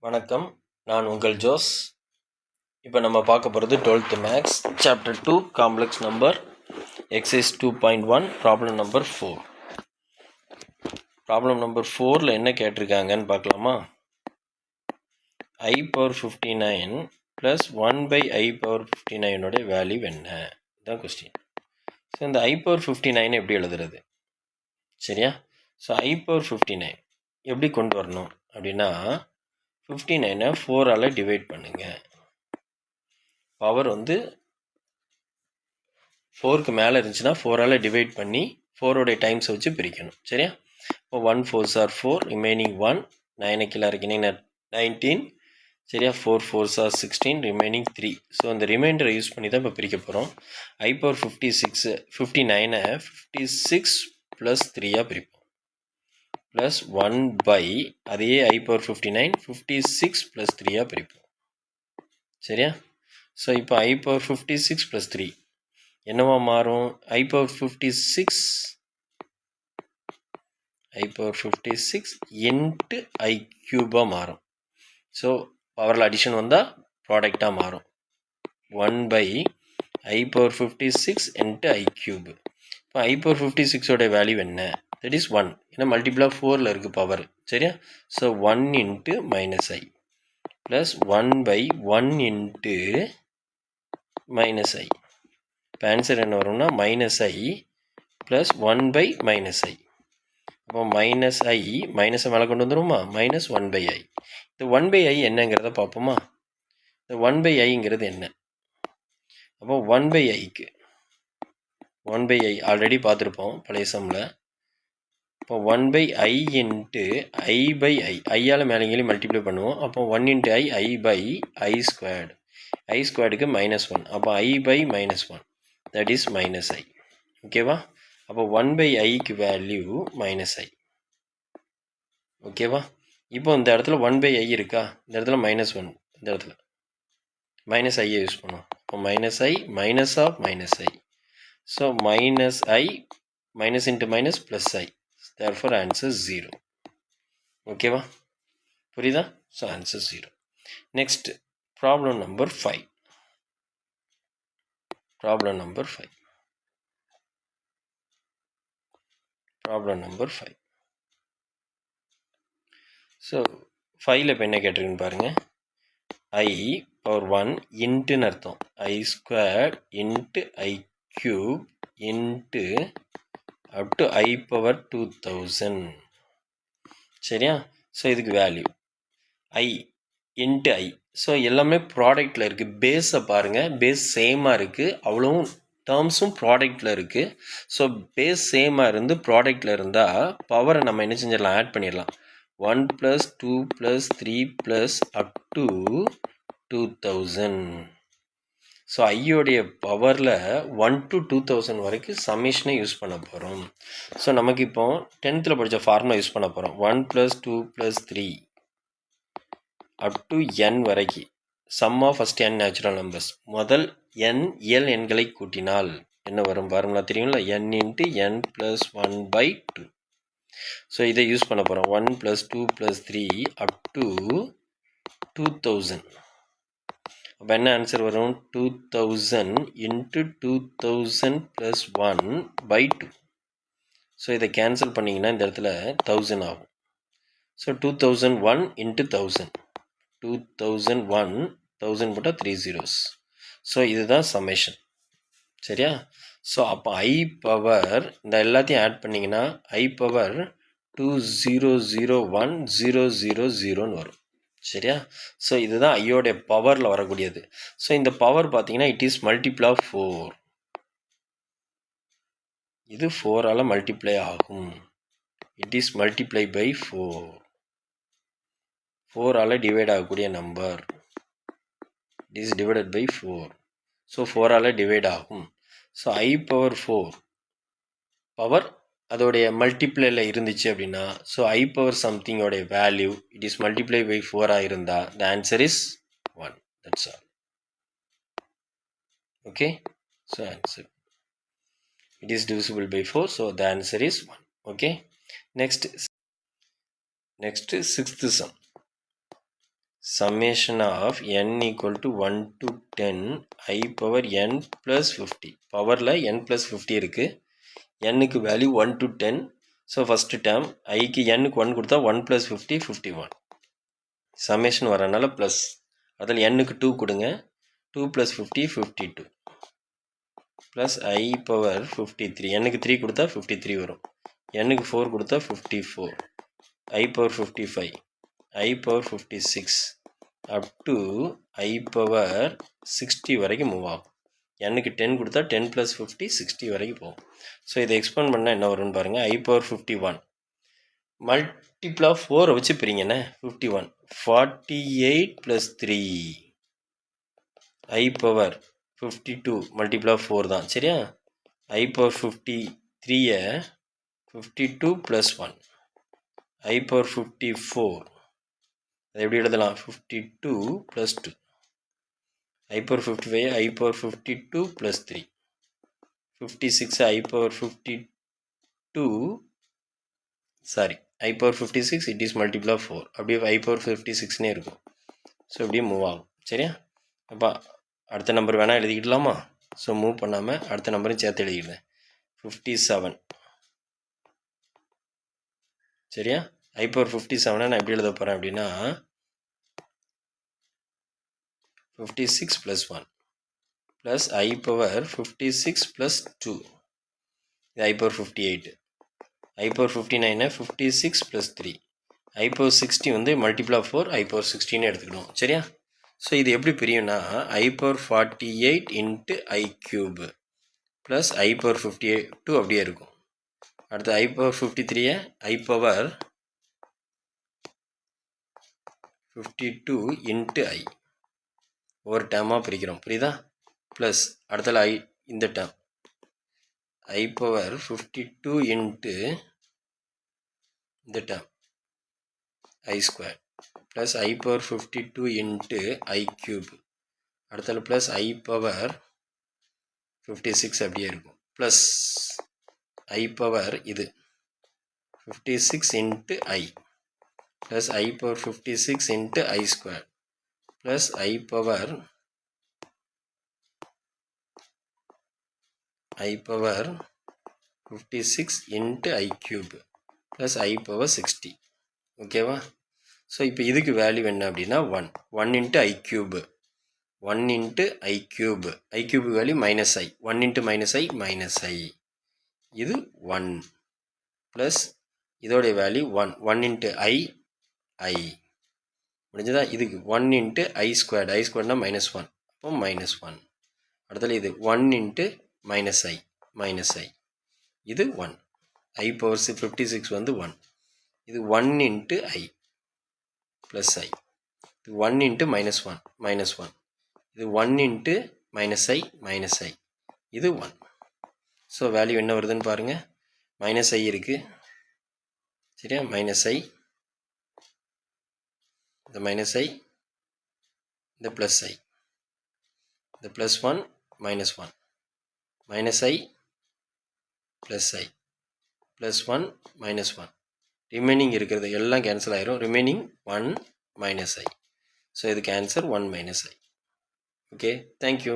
வணக்கம், நான் உங்கள் ஜோஸ். இப்போ நம்ம பார்க்க போகிறது 12th maths chapter 2 complex number exercise 2.1 problem number 4. Problem number 4ல் என்ன கேட்டிருக்காங்கன்னு பார்க்கலாமா? I power 59 plus 1/i power 59 value என்ன? இதுதான் கொஸ்டின். ஸோ இந்த I பவர் 59 எப்படி எழுதுறது? சரியா? ஸோ I பவர் 59 எப்படி கொண்டு வரணும் அப்படின்னா 59 4ஆல் டிவைட் பண்ணுங்க. பவர் வந்து 4க்கு மேலே இருந்துச்சுன்னா 4ஆல் டிவைட் பண்ணி 4ஓடைய டைம்ஸை வச்சு பிரிக்கணும். சரியா? இப்போ 1 4s are 4, ரிமைனிங் 1, 9 கீழே இருக்கீங்கன்னா 19, சரியா? 4 4s are 16, ரிமைனிங் 3. ஸோ அந்த ரிமைண்டரை யூஸ் பண்ணி தான் இப்போ பிரிக்க போகிறோம். I பவர் 59 56 ப்ளஸ் 3ஆக பிரிப்போம். ப்ளஸ் 1 அதே I பவர் 59 56 ப்ளஸ் 3ஆக பிரிப்போம். சரியா? ஸோ இப்போ I பவர் 56 ப்ளஸ் 3 என்னவா மாறும்? I பவர் 56 இன்ட்டு I கியூபாக மாறும். ஸோ பவரில் அடிஷன் வந்தால் ப்ராடக்டாக மாறும். 1/I power 56 into I cube. இப்போ I பவர் 56ஓட வேல்யூ என்ன? That is 1. ஏன்னா மல்டிபிளாக 4ல் இருக்குது பவர். சரியா? So 1 into minus I plus 1/1 into minus I. இப்போ ஆன்சர் என்ன வரும்னா மைனஸ் I ப்ளஸ் 1/-I. அப்போ மைனஸ் I மைனஸை மேலே கொண்டு வந்துடுமா? Minus 1/I. இந்த 1/I என்னங்கிறத பார்ப்போமா? இந்த 1/Iங்கிறது என்ன? அப்போ 1/Iக்கு 1/I ஆல்ரெடி பார்த்துருப்போம் பழைய சம்மில். இப்போ 1/I இன்ட்டு I/I, ஐயால் மேலேங்கேயும் மல்டிப்ளை பண்ணுவோம். அப்போ 1 இன்ட்டு I/I ஸ்கொயர்டு. I ஸ்கொயர்டுக்கு -1. அப்போ I/-1, தட் இஸ் -I. ஓகேவா? அப்போ 1/Iக்கு வேல்யூ -I. ஓகேவா? இப்போ இந்த இடத்துல 1/I இருக்கா? இந்த இடத்துல -1, இந்த இடத்துல -I யூஸ் பண்ணுவோம். இப்போ -I minus of -I. So -I minus into minus plus I. therefore answer 0. ஓகேவா? புரியுதா? So answer 0. Next problem number 5. Problem number 5. So 5ல் இப்போ என்ன கேட்டிருக்குன்னு பாருங்கள். I பவர் 1 இன்ட்டுன்னு அர்த்தம். I square into I cube into up to I power 2000. சரியா? So இதுக்கு value I into I. So எல்லாமே ப்ராடக்டில் இருக்குது. பேஸை பாருங்கள், பேஸ் சேமாக இருக்குது. அவ்வளவும் டேர்ம்ஸும் ப்ராடக்டில் இருக்குது. ஸோ பேஸ் சேமாக இருந்து ப்ராடக்டில் இருந்தால் பவரை நம்ம என்ன செஞ்சிடலாம்? ஆட் பண்ணிடலாம். 1 + 2 + 3 + அப் டு 2000. ஸோ ஐயோடைய பவரில் 1 to 2000 வரைக்கும் சம்மேஷனை யூஸ் பண்ண போகிறோம். ஸோ நமக்கு இப்போ 10th படித்த ஃபார்முலா யூஸ் பண்ண போகிறோம். 1 + 2 + 3 அப் டு n வரைக்கும் sum of first n natural numbers. முதல் n இயல் எண்களை கூட்டினால் என்ன வரும் ஃபார்முலா தெரியுங்களா? n into n + 1/2. ஸோ இதை யூஸ் பண்ண போகிறோம். 1 + 2 + 3 அப் டு 2000. அப்போ என்ன ஆன்சர் வரும்? 2000 இன்ட்டு 2000 + 1/2. ஸோ இதை கேன்சல் பண்ணிங்கன்னா இந்த இடத்துல 1000 ஆகும். So 2001 into 1000. 2001 1000 போட்டால் 3 zeros. ஸோ இதுதான் சம்மேஷன். சரியா? ஸோ அப்போ I பவர் இந்த எல்லாத்தையும் ஆட் பண்ணிங்கன்னா I பவர் 2001,000 வரும். சரியா? ஸோ இதுதான் ஐயோடைய பவரில் வரக்கூடியது. ஸோ இந்த பவர் பார்த்தீங்கன்னா இட் இஸ் மல்டிபிள் ஆஃப் 4. இது 4ஆல் மல்டிப்ளை ஆகும். It is multiply by 4. 4ஆல் டிவைட் ஆகக்கூடிய நம்பர். It is divided by 4. So 4ஆல் டிவைட் ஆகும். ஸோ I பவர் 4 பவர் அதோடைய மல்டிப்ளைல இருந்துச்சு அப்படின்னா ஸோ I பவர் சம்திங்கோடைய value it is multiply by 4ஆக இருந்தால் the answer is 1. That's all. Okay? So answer it is divisible by 4, so the answer is 1. Okay? Next 6th sum. summation of n equal to 1 to 10 I power n plus 50. பவரில் n plus 50 இருக்குது. nக்கு value 1 to 10. So first term ஐக்கு nக்கு 1 கொடுத்தா 1 plus 50 51. Summation வரனால plus அதில் nக்கு 2 கொடுங்க. 2 plus 50 52 plus ஐ power 53. nக்கு 3 கொடுத்தா 53 வரும். nக்கு 4 கொடுத்தா 54. I power 55. I power 56 up to I power 60 வரைக்கும் மூவ் ஆகும். nக்கு 10 கொடுத்தா 10 plus 50 60 வரைக்கும் போகும். ஸோ இதை எக்ஸ்பேண்ட் பண்ணால் என்ன வரும்னு பாருங்கள். I power 51 மல்டிப்ளா 4 வச்சு பிரிங்கண்ணே. 51 48 plus 3 I power 52 மல்டிப்ளா 4 தான் சரியா. I power 53 52 plus 1 I power 54 அது எப்படி எழுதலாம். 52 plus 2 I power 55 I power 52 plus 3 56 I power 52 sorry I power 56 it is multiply 4 அப்படியே I power 56னே இருக்கும். ஸோ அப்படியே மூவ் ஆகும் சரியா. அப்போ அடுத்த நம்பர் வேணால் எழுதிக்கிடலாமா. ஸோ மூவ் பண்ணாமல் அடுத்த நம்பரும் சேர்த்து எழுதிக்கிடுவேன். 57 சரியா. I power 57 நான் எப்படி எழுத போகிறேன் அப்படின்னா 56 plus 1 plus I power 56 plus 2 இது I power 58. I power 59 56 plus 3 I power 60 வந்து மல்டிப்ளா 4 I power 16 எடுத்துக்கணும் சரியா. ஸோ இது எப்படி பிரியும்னா I power 48 into I cube plus I power 52 அப்படியே இருக்கும். அடுத்து I power 53 I power 52 into I ஒரு டேர்மாக பிரிக்கிறோம் புரியுதா. ப்ளஸ் அடுத்தல I இந்த டேர்ம் I power 52 into இந்த term I square plus I power 52 into I cube அடுத்தல plus I power 56 அப்படியே இருக்கும். ப்ளஸ் I power இது 56 into I plus I power 56 into I square plus I power 56 into I cube plus I power 60 ஓகேவா. So இப்போ இதுக்கு value என்ன அப்படின்னா 1 into I cube 1 into I cube I cube value minus I 1 into minus I minus I இது 1 plus இதோடைய value 1 into I முடிஞ்சதா. இதுக்கு 1 into I squared minus 1 அப்போ minus 1. அடுத்தது இது 1 into minus I இது 1 I power 56 வந்து 1 இது 1 into I plus I இது 1 into minus 1 இது 1 into minus I இது 1. ஸோ வேல்யூ என்ன வருதுன்னு பாருங்கள். மைனஸ் I இருக்குது சரியா. மைனஸ் I இந்த மைனஸ் I இந்த ப்ளஸ் I இந்த plus 1 minus 1 minus I plus I plus 1 minus 1 remaining இருக்கிறது எல்லாம் கேன்சல் ஆயிரும். Remaining 1 minus I. ஸோ இதுக்கு answer 1 minus I. Okay thank you.